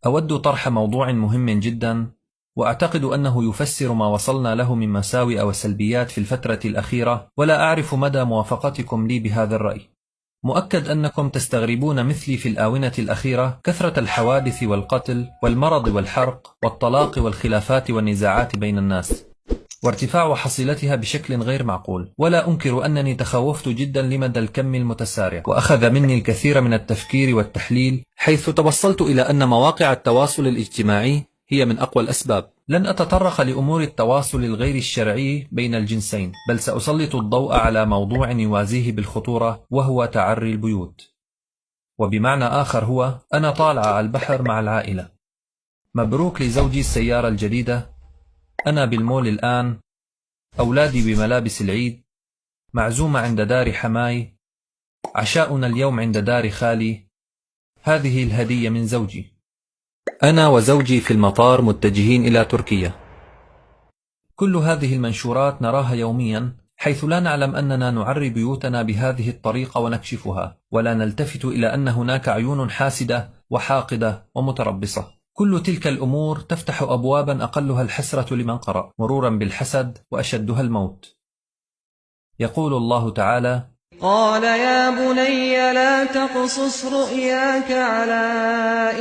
أود طرح موضوع مهم جدا، وأعتقد أنه يفسر ما وصلنا له من مساوئ وسلبيات في الفترة الأخيرة، ولا أعرف مدى موافقتكم لي بهذا الرأي. مؤكد أنكم تستغربون مثلي في الآونة الأخيرة كثرة الحوادث والقتل والمرض والحرق والطلاق والخلافات والنزاعات بين الناس، وارتفاع حصيلتها بشكل غير معقول. ولا أنكر أنني تخوفت جدا لمدى الكم المتسارع، وأخذ مني الكثير من التفكير والتحليل، حيث توصلت إلى أن مواقع التواصل الاجتماعي هي من أقوى الأسباب. لن أتطرق لأمور التواصل الغير الشرعي بين الجنسين، بل سأسلط الضوء على موضوع يوازيه بالخطورة، وهو تعري البيوت. وبمعنى آخر هو أنا طالع على البحر مع العائلة، مبروك لزوجي السيارة الجديدة، أنا بالمول الآن، أولادي بملابس العيد، معزومة عند دار حماي، عشاؤنا اليوم عند دار خالي، هذه الهدية من زوجي، أنا وزوجي في المطار متجهين إلى تركيا. كل هذه المنشورات نراها يوميا، حيث لا نعلم أننا نعري بيوتنا بهذه الطريقة ونكشفها، ولا نلتفت إلى أن هناك عيون حاسدة وحاقدة ومتربصة. كل تلك الأمور تفتح أبوابا أقلها الحسرة لمن قرأ، مرورا بالحسد وأشدها الموت. يقول الله تعالى: قال يا بني لا تقصص رؤياك على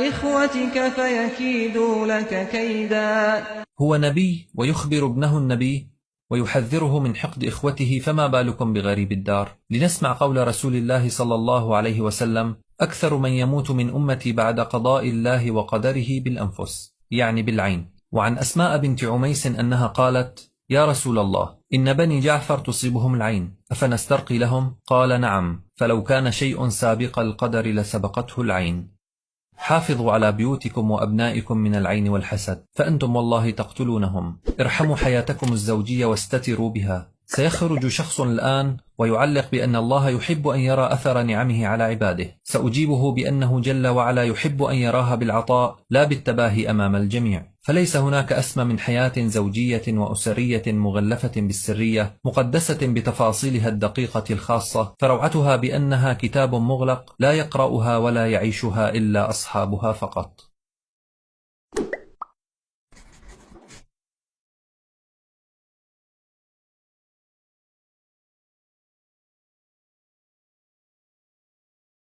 إخوتك فيكيدوا لك كيدا. هو نبي ويخبر ابنه النبي ويحذره من حقد إخوته، فما بالكم بغريب الدار؟ لنسمع قول رسول الله صلى الله عليه وسلم: أكثر من يموت من أمتي بعد قضاء الله وقدره بالأنفس، يعني بالعين. وعن أسماء بنت عميس أنها قالت: يا رسول الله، إن بني جعفر تصيبهم العين، أفنسترقي لهم؟ قال: نعم، فلو كان شيء سابق القدر لسبقته العين. حافظوا على بيوتكم وأبنائكم من العين والحسد، فأنتم والله تقتلونهم. ارحموا حياتكم الزوجية واستتروا بها. سيخرج شخص الآن ويعلق بأن الله يحب أن يرى أثر نعمه على عباده. سأجيبه بأنه جل وعلا يحب أن يراها بالعطاء، لا بالتباهي أمام الجميع. فليس هناك أسمى من حياة زوجية وأسرية مغلفة بالسرية، مقدسة بتفاصيلها الدقيقة الخاصة، فروعتها بأنها كتاب مغلق لا يقرأها ولا يعيشها إلا أصحابها فقط.